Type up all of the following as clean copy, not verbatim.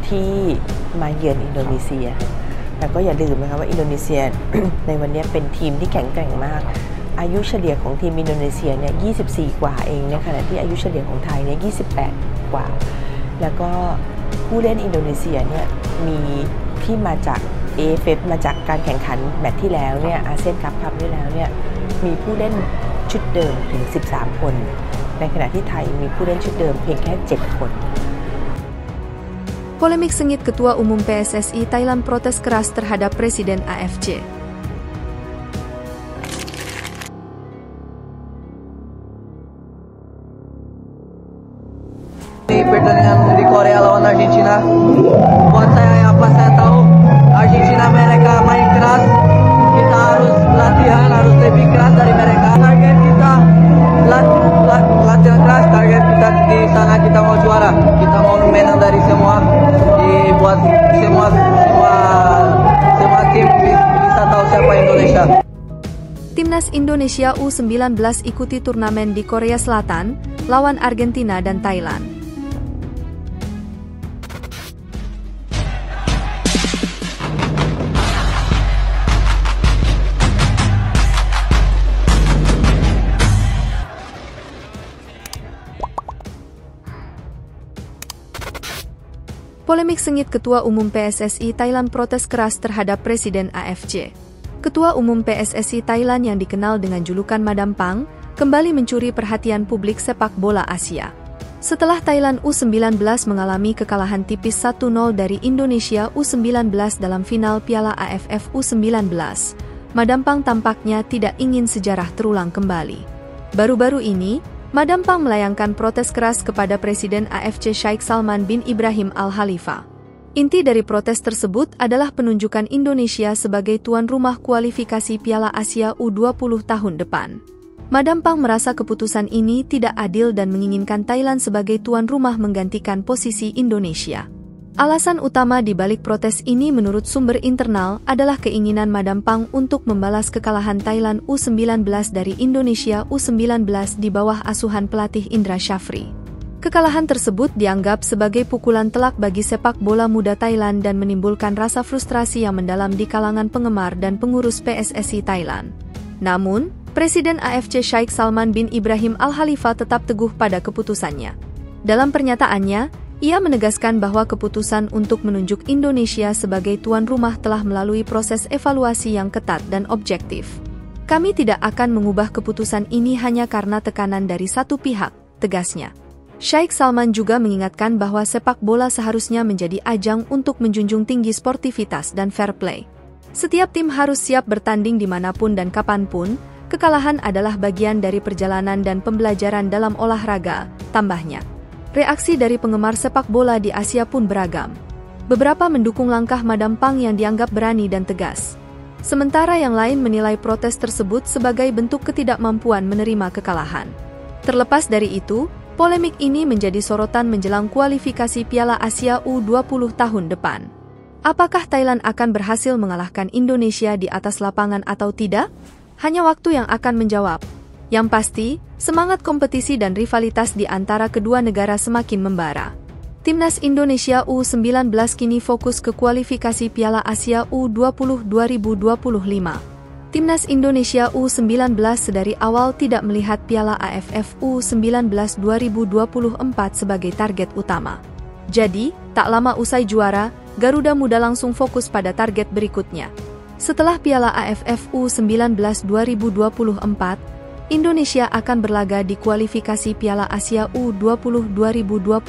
ที่มาเยือนอินโดนีเซียแต่ก็อย่าลืมนะคะว่าอินโดนีเซีย ในวันนี้เป็นทีมที่แข็งแกร่งมากอายุเฉลี่ยของทีมอินโดนีเซียเนี่ย24 กว่าเองในขณะที่อายุเฉลี่ยของไทยเนี่ย28 กว่าแล้วก็ผู้เล่นอินโดนีเซียเนี่ยมีที่มาจาก AFF มาจากการแข่งขันแมตช์ที่แล้วเนี่ยอาเซียนคัพที่แล้วเนี่ยมีผู้เล่นชุดเดิมถึง13 คนในขณะที่ไทยมีผู้เล่นชุดเดิมเพียงแค่7 คน Polemik sengit Ketua Umum PSSI Thailand protes keras terhadap Presiden AFC. Di pertandingan di Korea lawan Argentina, buat saya apa saya tahu Argentina mereka main keras, kita harus latihan harus lebih keras dari mereka. Target kita latihan keras, target kita di sana kita mau juara, kita mau menang dari semua, dibuat semua tim bisa tahu siapa Indonesia. Timnas Indonesia U19 ikuti turnamen di Korea Selatan lawan Argentina dan Thailand. Polemik sengit Ketua Umum PSSI Thailand protes keras terhadap Presiden AFC. Ketua Umum PSSI Thailand yang dikenal dengan julukan Madam Pang, kembali mencuri perhatian publik sepak bola Asia. Setelah Thailand U19 mengalami kekalahan tipis 1-0 dari Indonesia U19 dalam final Piala AFF U19, Madam Pang tampaknya tidak ingin sejarah terulang kembali. Baru-baru ini, Madam Pang melayangkan protes keras kepada Presiden AFC Sheikh Salman bin Ibrahim Al Khalifa. Inti dari protes tersebut adalah penunjukan Indonesia sebagai tuan rumah kualifikasi Piala Asia U20 tahun depan. Madam Pang merasa keputusan ini tidak adil dan menginginkan Thailand sebagai tuan rumah menggantikan posisi Indonesia. Alasan utama di balik protes ini menurut sumber internal adalah keinginan Madam Pang untuk membalas kekalahan Thailand U19 dari Indonesia U19 di bawah asuhan pelatih Indra Shafri. Kekalahan tersebut dianggap sebagai pukulan telak bagi sepak bola muda Thailand dan menimbulkan rasa frustrasi yang mendalam di kalangan penggemar dan pengurus PSSI Thailand. Namun, Presiden AFC Sheikh Salman bin Ibrahim Al Khalifa tetap teguh pada keputusannya. Dalam pernyataannya, ia menegaskan bahwa keputusan untuk menunjuk Indonesia sebagai tuan rumah telah melalui proses evaluasi yang ketat dan objektif. Kami tidak akan mengubah keputusan ini hanya karena tekanan dari satu pihak, tegasnya. Sheikh Salman juga mengingatkan bahwa sepak bola seharusnya menjadi ajang untuk menjunjung tinggi sportivitas dan fair play. Setiap tim harus siap bertanding dimanapun dan kapanpun, kekalahan adalah bagian dari perjalanan dan pembelajaran dalam olahraga, tambahnya. Reaksi dari penggemar sepak bola di Asia pun beragam. Beberapa mendukung langkah Madam Pang yang dianggap berani dan tegas. Sementara yang lain menilai protes tersebut sebagai bentuk ketidakmampuan menerima kekalahan. Terlepas dari itu, polemik ini menjadi sorotan menjelang kualifikasi Piala Asia U20 tahun depan. Apakah Thailand akan berhasil mengalahkan Indonesia di atas lapangan atau tidak? Hanya waktu yang akan menjawab. Yang pasti, semangat kompetisi dan rivalitas di antara kedua negara semakin membara. Timnas Indonesia U19 kini fokus ke kualifikasi Piala Asia U20 2025. Timnas Indonesia U19 sedari awal tidak melihat Piala AFF U19 2024 sebagai target utama. Jadi, tak lama usai juara, Garuda Muda langsung fokus pada target berikutnya. Setelah Piala AFF U19 2024, Indonesia akan berlaga di kualifikasi Piala Asia U20 2025.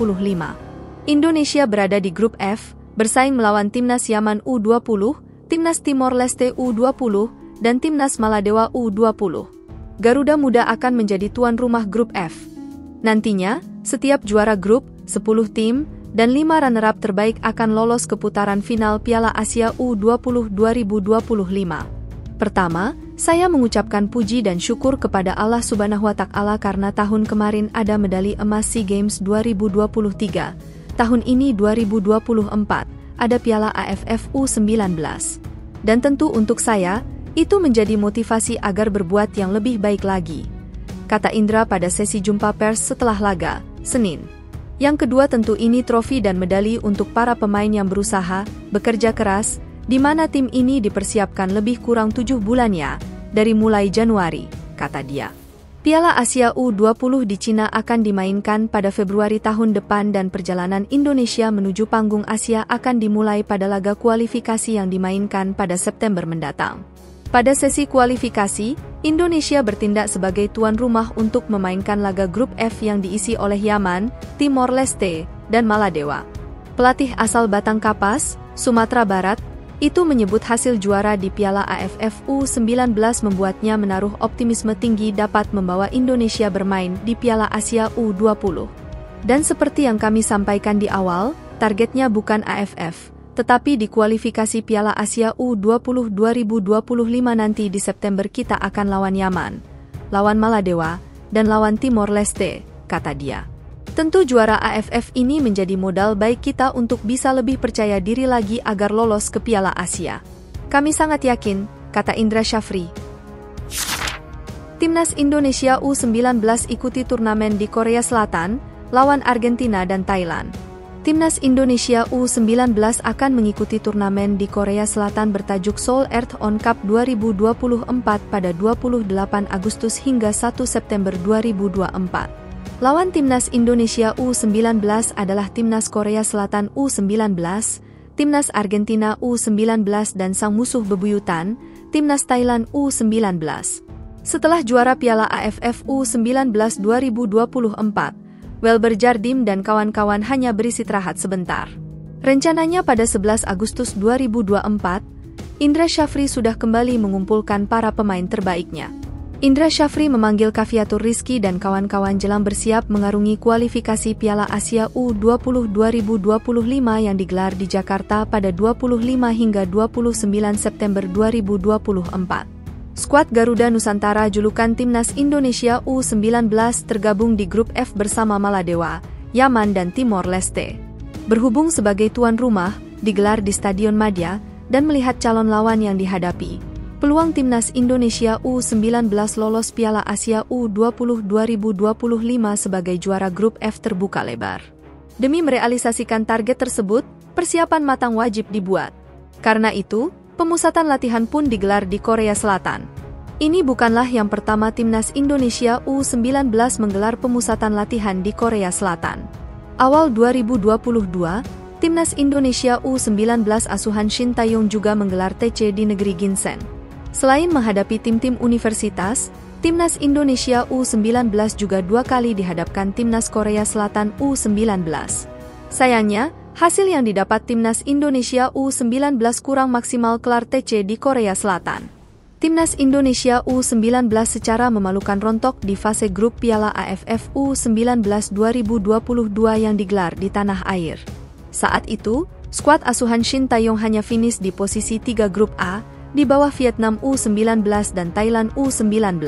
Indonesia berada di grup F, bersaing melawan Timnas Yaman U20, Timnas Timor Leste U20, dan Timnas Maladewa U20. Garuda Muda akan menjadi tuan rumah grup F. Nantinya, setiap juara grup, 10 tim, dan 5 runner-up terbaik akan lolos ke putaran final Piala Asia U20 2025. Pertama, saya mengucapkan puji dan syukur kepada Allah Subhanahu wa Ta'ala karena tahun kemarin ada medali emas SEA Games 2023. Tahun ini 2024, ada Piala AFF U19. Dan tentu untuk saya, itu menjadi motivasi agar berbuat yang lebih baik lagi, kata Indra pada sesi jumpa pers setelah laga, Senin. Yang kedua tentu ini trofi dan medali untuk para pemain yang berusaha, bekerja keras, di mana tim ini dipersiapkan lebih kurang 7 bulannya, dari mulai Januari, kata dia. Piala Asia U20 di Cina akan dimainkan pada Februari tahun depan dan perjalanan Indonesia menuju panggung Asia akan dimulai pada laga kualifikasi yang dimainkan pada September mendatang. Pada sesi kualifikasi, Indonesia bertindak sebagai tuan rumah untuk memainkan laga grup F yang diisi oleh Yaman, Timor Leste, dan Maladewa. Pelatih asal Batang Kapas, Sumatera Barat, itu menyebut hasil juara di Piala AFF U19 membuatnya menaruh optimisme tinggi dapat membawa Indonesia bermain di Piala Asia U20. Dan seperti yang kami sampaikan di awal, targetnya bukan AFF, tetapi di kualifikasi Piala Asia U20 2025 nanti di September kita akan lawan Yaman, lawan Maladewa, dan lawan Timor Leste, kata dia. Tentu juara AFF ini menjadi modal baik kita untuk bisa lebih percaya diri lagi agar lolos ke Piala Asia. Kami sangat yakin, kata Indra Syafri. Timnas Indonesia U19 ikuti turnamen di Korea Selatan, lawan Argentina dan Thailand. Timnas Indonesia U19 akan mengikuti turnamen di Korea Selatan bertajuk Seoul Earthon Cup 2024 pada 28 Agustus hingga 1 September 2024. Lawan Timnas Indonesia U19 adalah Timnas Korea Selatan U19, Timnas Argentina U19 dan sang musuh bebuyutan, Timnas Thailand U19. Setelah juara Piala AFF U19 2024, Welber Jardim dan kawan-kawan hanya beristirahat sebentar. Rencananya pada 11 Agustus 2024, Indra Syafri sudah kembali mengumpulkan para pemain terbaiknya. Indra Syafri memanggil Kaviatur Rizky dan kawan-kawan jelang bersiap mengarungi kualifikasi Piala Asia U20 2025 yang digelar di Jakarta pada 25 hingga 29 September 2024. Skuad Garuda Nusantara julukan Timnas Indonesia U19 tergabung di grup F bersama Maladewa, Yaman dan Timor Leste. Berhubung sebagai tuan rumah, digelar di Stadion Madia, dan melihat calon lawan yang dihadapi, peluang Timnas Indonesia U19 lolos Piala Asia U20 2025 sebagai juara grup F terbuka lebar. Demi merealisasikan target tersebut, persiapan matang wajib dibuat. Karena itu, pemusatan latihan pun digelar di Korea Selatan. Ini bukanlah yang pertama Timnas Indonesia U19 menggelar pemusatan latihan di Korea Selatan. Awal 2022, Timnas Indonesia U19 asuhan Shin Tae-yong juga menggelar TC di negeri Ginsen. Selain menghadapi tim-tim universitas, Timnas Indonesia U19 juga 2 kali dihadapkan Timnas Korea Selatan U19. Sayangnya, hasil yang didapat Timnas Indonesia U19 kurang maksimal kelar TC di Korea Selatan. Timnas Indonesia U19 secara memalukan rontok di fase grup Piala AFF U19 2022 yang digelar di tanah air. Saat itu, skuad asuhan Shin Tae-yong hanya finish di posisi 3 grup A, di bawah Vietnam U19 dan Thailand U19.